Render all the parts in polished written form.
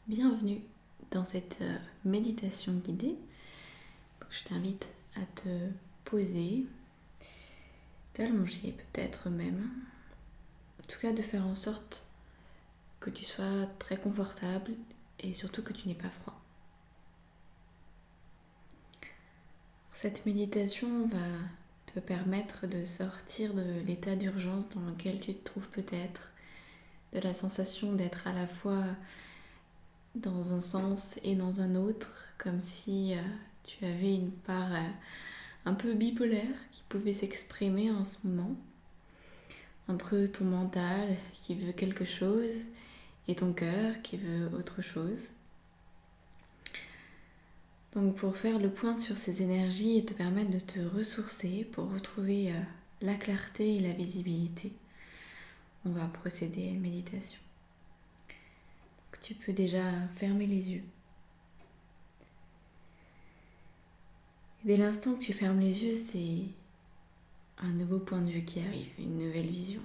Bienvenue dans cette méditation guidée. Je t'invite à te poser, t'allonger peut-être même. En tout cas de faire en sorte que tu sois très confortable et surtout que tu n'aies pas froid. Cette méditation va te permettre de sortir de l'état d'urgence dans lequel tu te trouves peut-être, de la sensation d'être à la fois dans un sens et dans un autre, comme si tu avais une part un peu bipolaire qui pouvait s'exprimer en ce moment, entre ton mental qui veut quelque chose et ton cœur qui veut autre chose. Donc pour faire le point sur ces énergies et te permettre de te ressourcer pour retrouver la clarté et la visibilité, on va procéder à une méditation. Donc tu peux déjà fermer les yeux. Et dès l'instant que tu fermes les yeux, c'est un nouveau point de vue qui arrive, une nouvelle vision.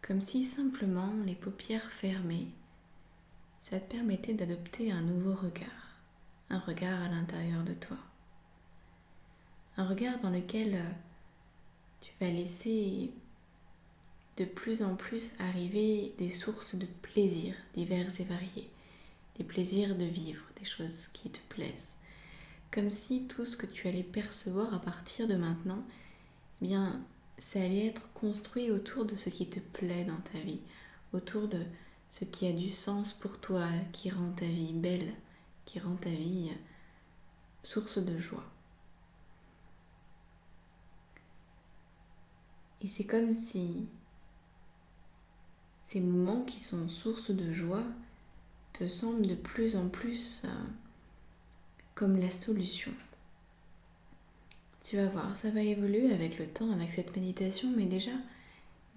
Comme si simplement les paupières fermées, ça te permettait d'adopter un nouveau regard, un regard à l'intérieur de toi. Un regard dans lequel tu vas laisser de plus en plus arriver des sources de plaisirs divers et variés, des plaisirs de vivre, des choses qui te plaisent. Comme si tout ce que tu allais percevoir à partir de maintenant, eh bien, ça allait être construit autour de ce qui te plaît dans ta vie, autour de ce qui a du sens pour toi, qui rend ta vie belle, qui rend ta vie source de joie. Et c'est comme si ces moments qui sont source de joie te semblent de plus en plus comme la solution. Tu vas voir, ça va évoluer avec le temps, avec cette méditation, mais déjà,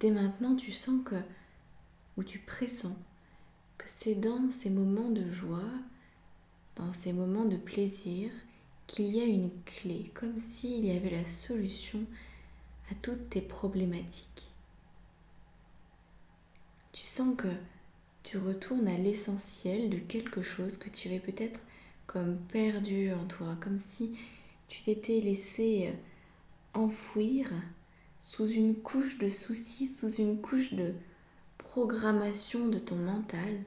dès maintenant, tu sens que, ou tu pressens, que c'est dans ces moments de joie, dans ces moments de plaisir, qu'il y a une clé, comme s'il y avait la solution à toutes tes problématiques. Tu sens que tu retournes à l'essentiel de quelque chose que tu avais peut-être comme perdu en toi, comme si tu t'étais laissé enfouir sous une couche de soucis, sous une couche de programmation de ton mental,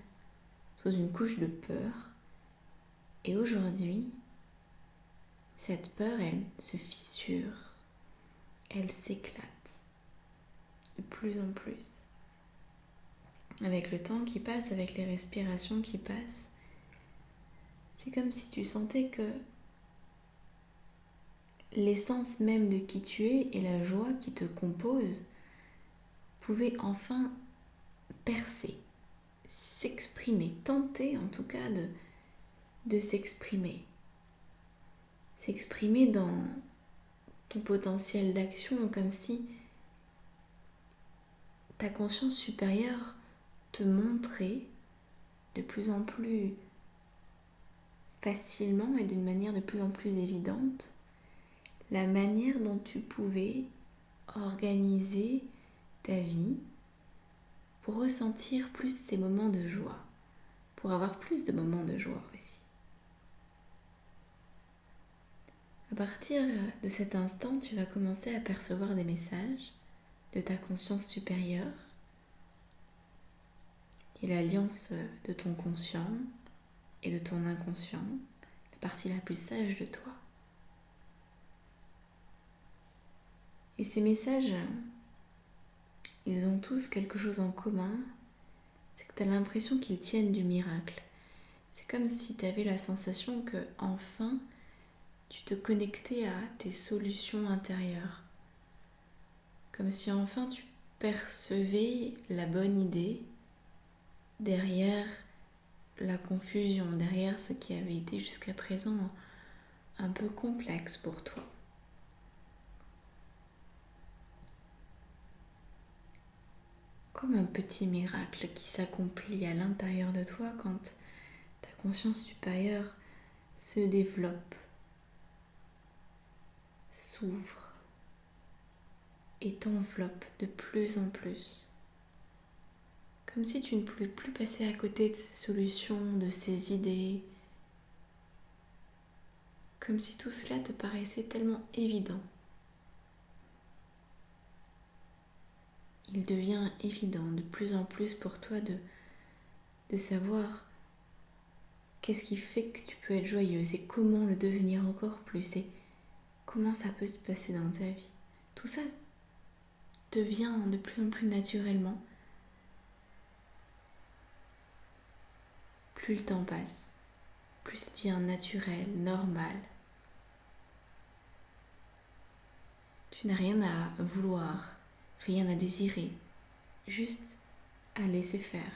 sous une couche de peur. Et aujourd'hui, cette peur, elle se fissure, elle s'éclate de plus en plus. Avec le temps qui passe, avec les respirations qui passent, c'est comme si tu sentais que l'essence même de qui tu es et la joie qui te compose pouvaient enfin percer, s'exprimer, tenter en tout cas de s'exprimer. S'exprimer dans ton potentiel d'action, comme si ta conscience supérieure te montrait de plus en plus facilement et d'une manière de plus en plus évidente la manière dont tu pouvais organiser ta vie pour ressentir plus ces moments de joie, pour avoir plus de moments de joie aussi. À partir de cet instant, tu vas commencer à percevoir des messages de ta conscience supérieure et l'alliance de ton conscient et de ton inconscient, la partie la plus sage de toi. Et ces messages, ils ont tous quelque chose en commun, c'est que tu as l'impression qu'ils tiennent du miracle. C'est comme si tu avais la sensation que enfin tu te connectais à tes solutions intérieures. Comme si enfin tu percevais la bonne idée derrière la confusion, derrière ce qui avait été jusqu'à présent un peu complexe pour toi. Comme un petit miracle qui s'accomplit à l'intérieur de toi quand ta conscience supérieure se développe, s'ouvre et t'enveloppe de plus en plus. Comme si tu ne pouvais plus passer à côté de ces solutions, de ces idées. Comme si tout cela te paraissait tellement évident. Il devient évident de plus en plus pour toi de savoir qu'est-ce qui fait que tu peux être joyeuse et comment le devenir encore plus et comment ça peut se passer dans ta vie. Tout ça devient de plus en plus naturellement. Plus le temps passe, plus ça devient naturel, normal. Tu n'as rien à vouloir, rien à désirer, juste à laisser faire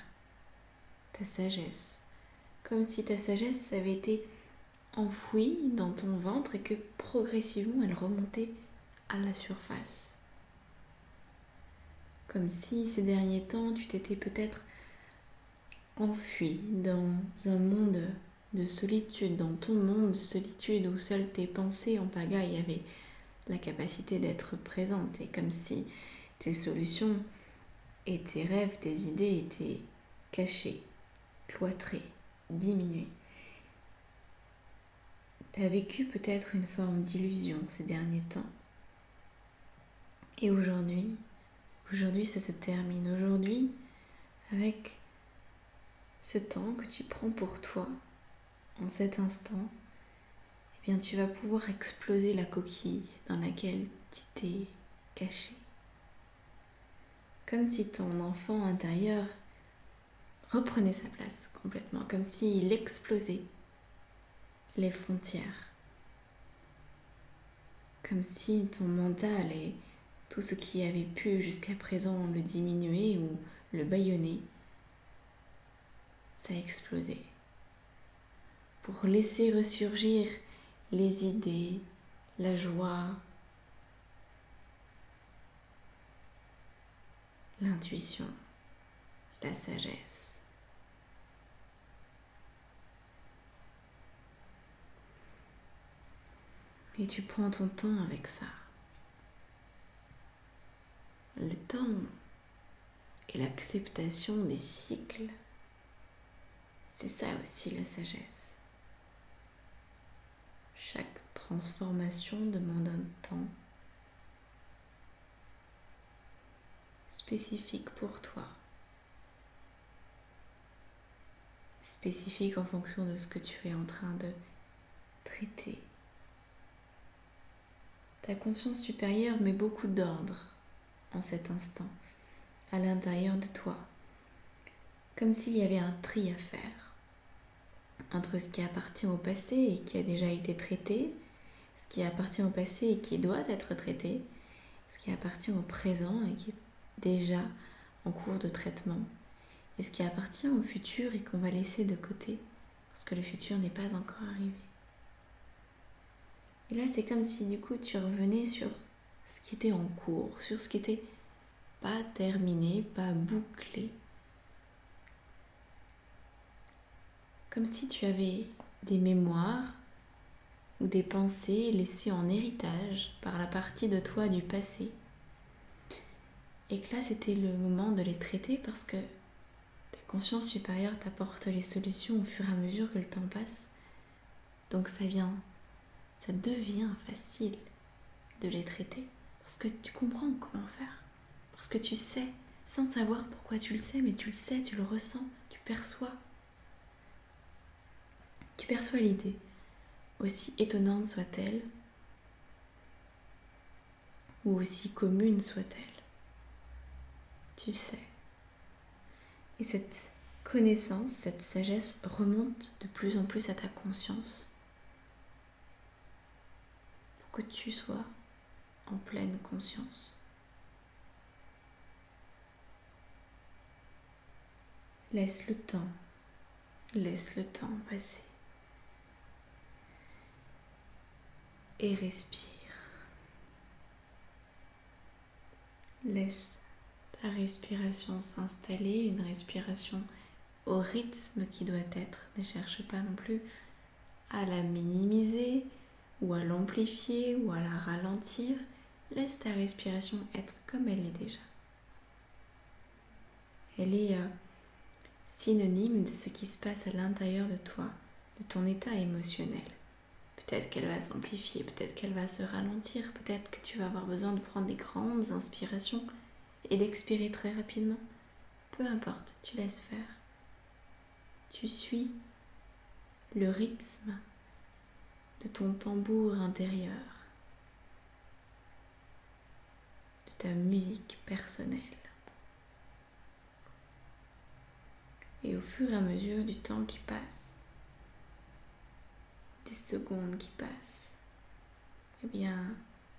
ta sagesse. Comme si ta sagesse avait été enfouie dans ton ventre et que progressivement elle remontait à la surface. Comme si ces derniers temps tu t'étais peut-être enfui dans un monde de solitude, dans ton monde de solitude où seules tes pensées en pagaille avaient la capacité d'être présentes, et comme si tes solutions et tes rêves, tes idées étaient cachés, cloîtrés, diminués. Tu as vécu peut-être une forme d'illusion ces derniers temps. Et aujourd'hui ça se termine. Aujourd'hui, avec ce temps que tu prends pour toi, en cet instant, eh bien tu vas pouvoir exploser la coquille dans laquelle tu t'es caché. Comme si ton enfant intérieur reprenait sa place complètement, comme s'il explosait les frontières. Comme si ton mental et tout ce qui avait pu jusqu'à présent le diminuer ou le bâillonner, ça a explosé. Pour laisser ressurgir les idées, la joie, l'intuition, la sagesse. Et tu prends ton temps avec ça. Le temps et l'acceptation des cycles, c'est ça aussi la sagesse. Chaque transformation demande un temps spécifique pour toi. Spécifique en fonction de ce que tu es en train de traiter. Ta conscience supérieure met beaucoup d'ordre en cet instant, à l'intérieur de toi, comme s'il y avait un tri à faire entre ce qui appartient au passé et qui a déjà été traité, ce qui appartient au passé et qui doit être traité, ce qui appartient au présent et qui est déjà en cours de traitement, et ce qui appartient au futur et qu'on va laisser de côté parce que le futur n'est pas encore arrivé. Et là, c'est comme si du coup tu revenais sur ce qui était en cours, sur ce qui était pas terminé, pas bouclé. Comme si tu avais des mémoires ou des pensées laissées en héritage par la partie de toi du passé. Et que là, c'était le moment de les traiter parce que ta conscience supérieure t'apporte les solutions au fur et à mesure que le temps passe. Donc ça devient facile de les traiter parce que tu comprends comment faire. Parce que tu sais, sans savoir pourquoi tu le sais, mais tu le sais, tu le ressens, tu perçois. Tu perçois l'idée, aussi étonnante soit-elle, ou aussi commune soit-elle. Tu sais. Et cette connaissance, cette sagesse remonte de plus en plus à ta conscience pour que tu sois en pleine conscience. Laisse le temps passer. Et respire. Laisse ta respiration s'installer, une respiration au rythme qui doit être. Ne cherche pas non plus à la minimiser ou à l'amplifier ou à la ralentir. Laisse ta respiration être comme elle est déjà. Elle est synonyme de ce qui se passe à l'intérieur de toi, de ton état émotionnel. Peut-être qu'elle va s'amplifier, peut-être qu'elle va se ralentir, peut-être que tu vas avoir besoin de prendre des grandes inspirations et d'expirer très rapidement. Peu importe, tu laisses faire. Tu suis le rythme de ton tambour intérieur, de ta musique personnelle. Et au fur et à mesure du temps qui passe, des secondes qui passent, eh bien,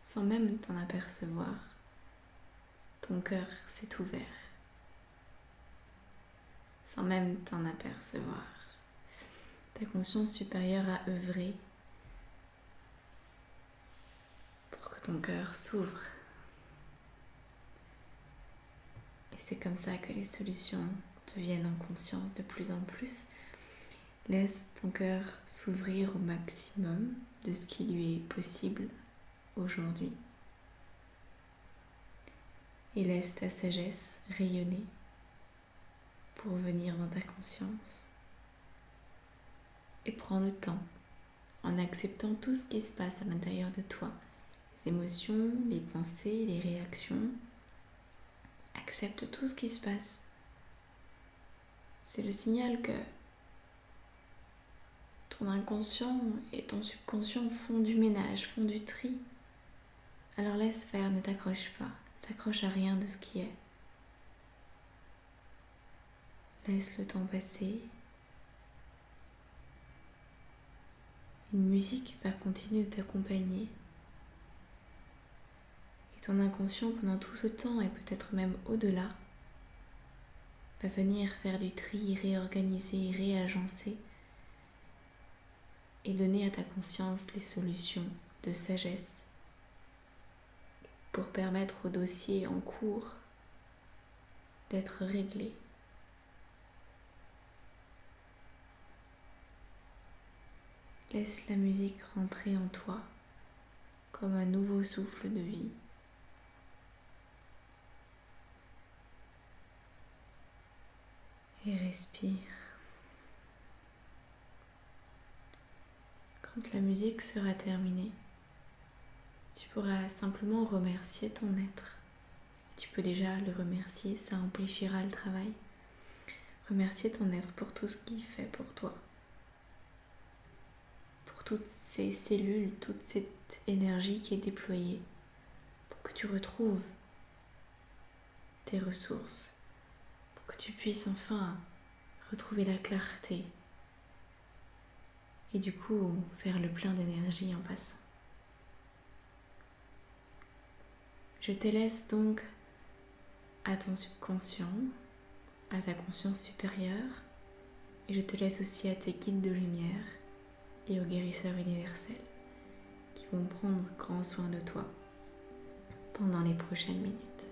sans même t'en apercevoir, ton cœur s'est ouvert. Sans même t'en apercevoir, ta conscience supérieure a œuvré pour que ton cœur s'ouvre. Et c'est comme ça que les solutions deviennent en conscience de plus en plus. Laisse ton cœur s'ouvrir au maximum de ce qui lui est possible aujourd'hui. Et laisse ta sagesse rayonner pour venir dans ta conscience. Et prends le temps, en acceptant tout ce qui se passe à l'intérieur de toi, les émotions, les pensées, les réactions. Accepte tout ce qui se passe. C'est le signal que ton inconscient et ton subconscient font du ménage, font du tri. Alors laisse faire, ne t'accroche pas, ne t'accroche à rien de ce qui est. Laisse le temps passer. Une musique va continuer de t'accompagner. Et ton inconscient, pendant tout ce temps, et peut-être même au-delà, va venir faire du tri, réorganiser, réagencer et donner à ta conscience les solutions de sagesse pour permettre au dossier en cours d'être réglé. Laisse la musique rentrer en toi comme un nouveau souffle de vie. Et respire. Quand la musique sera terminée, tu pourras simplement remercier ton être. Tu peux déjà le remercier, ça amplifiera le travail. Remercier ton être pour tout ce qu'il fait pour toi. Pour toutes ces cellules, toute cette énergie qui est déployée pour que tu retrouves tes ressources, pour que tu puisses enfin retrouver la clarté et du coup faire le plein d'énergie en passant. Je te laisse donc à ton subconscient, à ta conscience supérieure, et je te laisse aussi à tes guides de lumière et aux guérisseurs universels qui vont prendre grand soin de toi pendant les prochaines minutes.